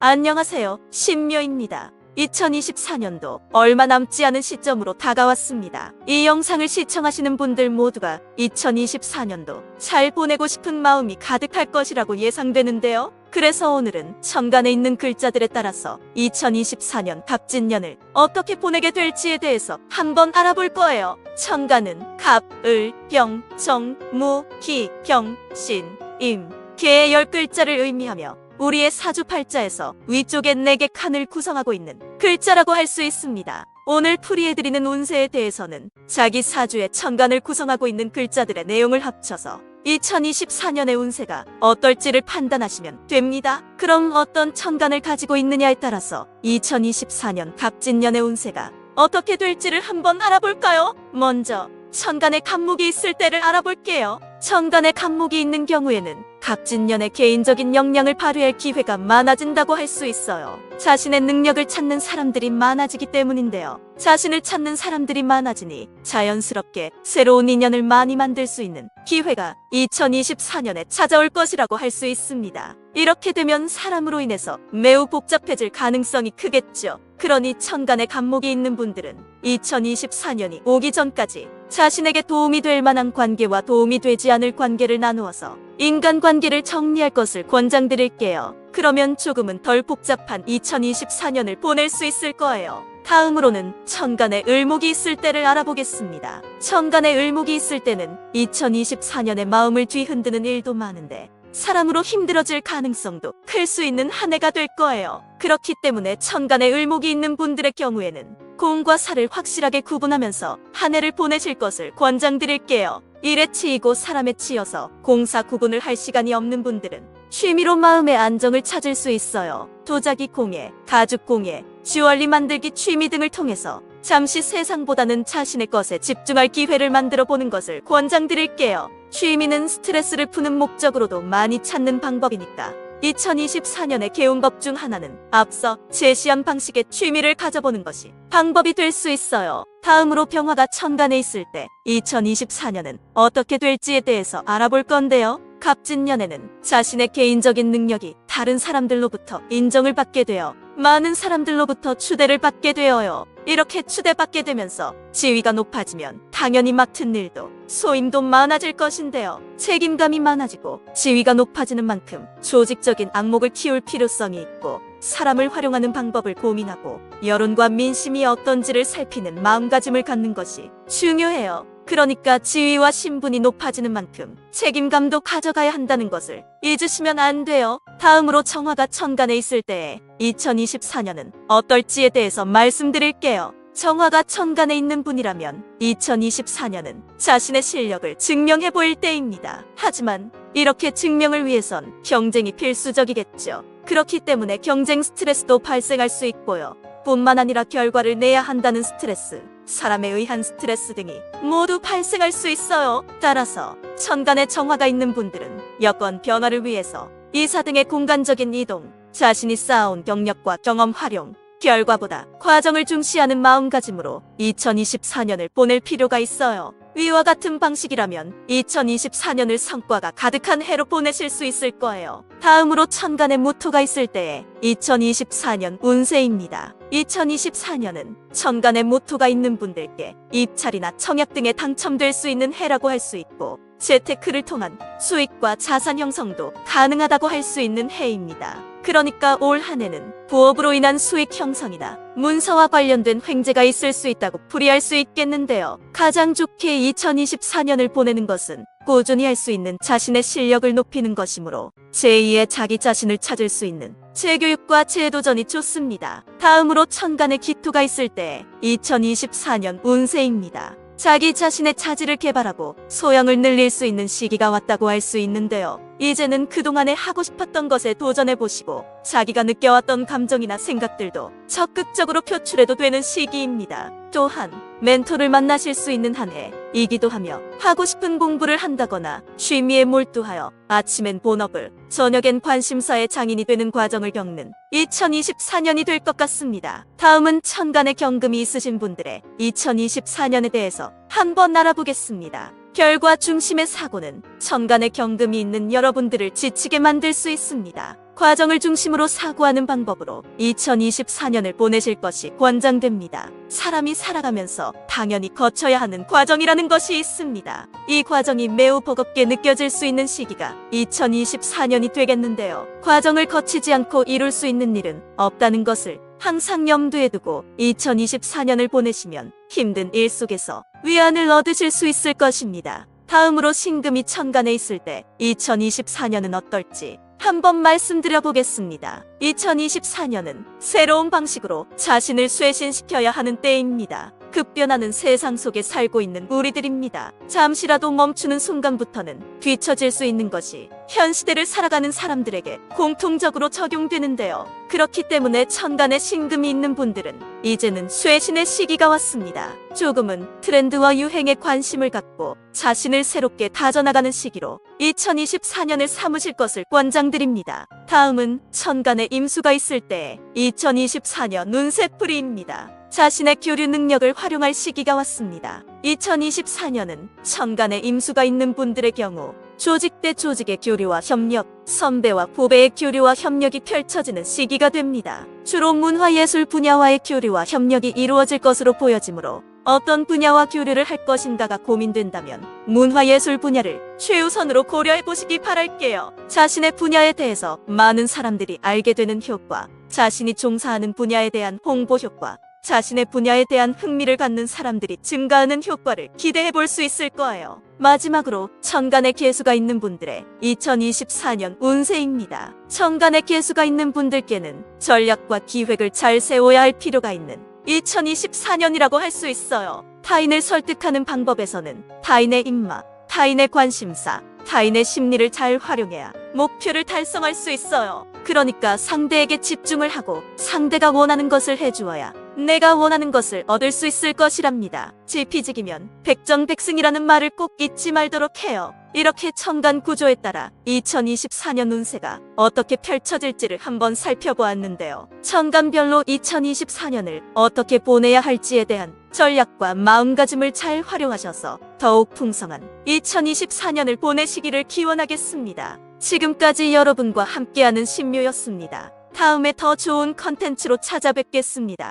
안녕하세요. 신묘입니다. 2024년도 얼마 남지 않은 시점으로 다가왔습니다. 이 영상을 시청하시는 분들 모두가 2024년도 잘 보내고 싶은 마음이 가득할 것이라고 예상되는데요. 그래서 오늘은 천간에 있는 글자들에 따라서 2024년 갑진년을 어떻게 보내게 될지에 대해서 한번 알아볼 거예요. 천간은 갑, 을, 병, 정, 무, 기, 병, 신, 임, 개의 10글자를 의미하며 우리의 사주팔자에서 위쪽에 4개 칸을 구성하고 있는 글자라고 할 수 있습니다. 오늘 풀이해드리는 운세에 대해서는 자기 사주의 천간을 구성하고 있는 글자들의 내용을 합쳐서 2024년의 운세가 어떨지를 판단하시면 됩니다. 그럼 어떤 천간을 가지고 있느냐에 따라서 2024년 갑진년의 운세가 어떻게 될지를 한번 알아볼까요? 먼저 천간에 갑목이 있을 때를 알아볼게요. 천간에 갑목이 있는 경우에는 갑진년의 개인적인 역량을 발휘할 기회가 많아진다고 할 수 있어요. 자신의 능력을 찾는 사람들이 많아지기 때문인데요. 자신을 찾는 사람들이 많아지니 자연스럽게 새로운 인연을 많이 만들 수 있는 기회가 2024년에 찾아올 것이라고 할 수 있습니다. 이렇게 되면 사람으로 인해서 매우 복잡해질 가능성이 크겠죠. 그러니 천간에 갑목이 있는 분들은 2024년이 오기 전까지 자신에게 도움이 될 만한 관계와 도움이 되지 않을 관계를 나누어서 인간관계를 정리할 것을 권장드릴게요. 그러면 조금은 덜 복잡한 2024년을 보낼 수 있을 거예요. 다음으로는 천간에 을목이 있을 때를 알아보겠습니다. 천간에 을목이 있을 때는 2024년에 마음을 뒤흔드는 일도 많은데 사람으로 힘들어질 가능성도 클 수 있는 한 해가 될 거예요. 그렇기 때문에 천간에 을목이 있는 분들의 경우에는 공과 사를 확실하게 구분하면서 한 해를 보내실 것을 권장드릴게요. 일에 치이고 사람에 치여서 공사 구분을 할 시간이 없는 분들은 취미로 마음의 안정을 찾을 수 있어요. 도자기 공예, 가죽 공예, 주얼리 만들기 취미 등을 통해서 잠시 세상보다는 자신의 것에 집중할 기회를 만들어 보는 것을 권장드릴게요. 취미는 스트레스를 푸는 목적으로도 많이 찾는 방법이니까 2024년의 개운법 중 하나는 앞서 제시한 방식의 취미를 가져보는 것이 방법이 될 수 있어요. 다음으로 병화가 천간에 있을 때 2024년은 어떻게 될지에 대해서 알아볼 건데요. 갑진년에는 자신의 개인적인 능력이 다른 사람들로부터 인정을 받게 되어 많은 사람들로부터 추대를 받게 되어요. 이렇게 추대받게 되면서 지위가 높아지면 당연히 맡은 일도 소임도 많아질 것인데요. 책임감이 많아지고 지위가 높아지는 만큼 조직적인 안목을 키울 필요성이 있고 사람을 활용하는 방법을 고민하고 여론과 민심이 어떤지를 살피는 마음가짐을 갖는 것이 중요해요. 그러니까 지위와 신분이 높아지는 만큼 책임감도 가져가야 한다는 것을 잊으시면 안 돼요. 다음으로 정화가 천간에 있을 때에 2024년은 어떨지에 대해서 말씀드릴게요. 정화가 천간에 있는 분이라면 2024년은 자신의 실력을 증명해 보일 때입니다. 하지만 이렇게 증명을 위해선 경쟁이 필수적이겠죠. 그렇기 때문에 경쟁 스트레스도 발생할 수 있고요. 뿐만 아니라 결과를 내야 한다는 스트레스, 사람에 의한 스트레스 등이 모두 발생할 수 있어요. 따라서 천간에 정화가 있는 분들은 여건 변화를 위해서 이사 등의 공간적인 이동, 자신이 쌓아온 경력과 경험 활용, 결과보다 과정을 중시하는 마음가짐으로 2024년을 보낼 필요가 있어요. 위와 같은 방식이라면 2024년을 성과가 가득한 해로 보내실 수 있을 거예요. 다음으로 천간에 무토가 있을 때의 2024년 운세입니다. 2024년은 천간에 무토가 있는 분들께 입찰이나 청약 등에 당첨될 수 있는 해라고 할 수 있고 재테크를 통한 수익과 자산 형성도 가능하다고 할 수 있는 해입니다. 그러니까 올 한 해는 부업으로 인한 수익 형성이나 문서와 관련된 횡재가 있을 수 있다고 풀이할 수 있겠는데요. 가장 좋게 2024년을 보내는 것은 꾸준히 할 수 있는 자신의 실력을 높이는 것이므로 제2의 자기 자신을 찾을 수 있는 재교육과 재도전이 좋습니다. 다음으로 천간에 기토가 있을 때 2024년 운세입니다. 자기 자신의 차질을 개발하고 소양을 늘릴 수 있는 시기가 왔다고 할 수 있는데요. 이제는 그동안에 하고 싶었던 것에 도전해보시고 자기가 느껴왔던 감정이나 생각들도 적극적으로 표출해도 되는 시기입니다. 또한 멘토를 만나실 수 있는 한 해이기도 하며 하고 싶은 공부를 한다거나 취미에 몰두하여 아침엔 본업을, 저녁엔 관심사의 장인이 되는 과정을 겪는 2024년이 될 것 같습니다. 다음은 천간에 경금이 있으신 분들의 2024년에 대해서 한번 알아보겠습니다. 결과 중심의 사고는 천간에 경금이 있는 여러분들을 지치게 만들 수 있습니다. 과정을 중심으로 사고하는 방법으로 2024년을 보내실 것이 권장됩니다. 사람이 살아가면서 당연히 거쳐야 하는 과정이라는 것이 있습니다. 이 과정이 매우 버겁게 느껴질 수 있는 시기가 2024년이 되겠는데요. 과정을 거치지 않고 이룰 수 있는 일은 없다는 것을 항상 염두에 두고 2024년을 보내시면 힘든 일 속에서 위안을 얻으실 수 있을 것입니다. 다음으로 신금이 천간에 있을 때 2024년은 어떨지 한번 말씀드려 보겠습니다. 2024년은 새로운 방식으로 자신을 쇄신시켜야 하는 때입니다. 급변하는 세상 속에 살고 있는 우리들입니다. 잠시라도 멈추는 순간부터는 뒤처질 수 있는 것이 현 시대를 살아가는 사람들에게 공통적으로 적용되는데요. 그렇기 때문에 천간에 신금이 있는 분들은 이제는 쇄신의 시기가 왔습니다. 조금은 트렌드와 유행에 관심을 갖고 자신을 새롭게 다져나가는 시기로 2024년을 삼으실 것을 권장드립니다. 다음은 천간에 임수가 있을 때의 2024년 운세풀이입니다. 자신의 교류 능력을 활용할 시기가 왔습니다. 2024년은 천간에 임수가 있는 분들의 경우 조직 대 조직의 교류와 협력, 선배와 후배의 교류와 협력이 펼쳐지는 시기가 됩니다. 주로 문화예술 분야와의 교류와 협력이 이루어질 것으로 보여지므로 어떤 분야와 교류를 할 것인가가 고민된다면 문화예술 분야를 최우선으로 고려해 보시기 바랄게요. 자신의 분야에 대해서 많은 사람들이 알게 되는 효과, 자신이 종사하는 분야에 대한 홍보 효과, 자신의 분야에 대한 흥미를 갖는 사람들이 증가하는 효과를 기대해 볼 수 있을 거예요. 마지막으로 천간에 계수가 있는 분들의 2024년 운세입니다. 천간에 계수가 있는 분들께는 전략과 기획을 잘 세워야 할 필요가 있는 2024년이라고 할 수 있어요. 타인을 설득하는 방법에서는 타인의 입맛, 타인의 관심사, 타인의 심리를 잘 활용해야 목표를 달성할 수 있어요. 그러니까 상대에게 집중을 하고 상대가 원하는 것을 해주어야 내가 원하는 것을 얻을 수 있을 것이랍니다. 지피지기면 백전백승이라는 말을 꼭 잊지 말도록 해요. 이렇게 천간 구조에 따라 2024년 운세가 어떻게 펼쳐질지를 한번 살펴보았는데요. 천간별로 2024년을 어떻게 보내야 할지에 대한 전략과 마음가짐을 잘 활용하셔서 더욱 풍성한 2024년을 보내시기를 기원하겠습니다. 지금까지 여러분과 함께하는 신묘였습니다. 다음에 더 좋은 컨텐츠로 찾아뵙겠습니다.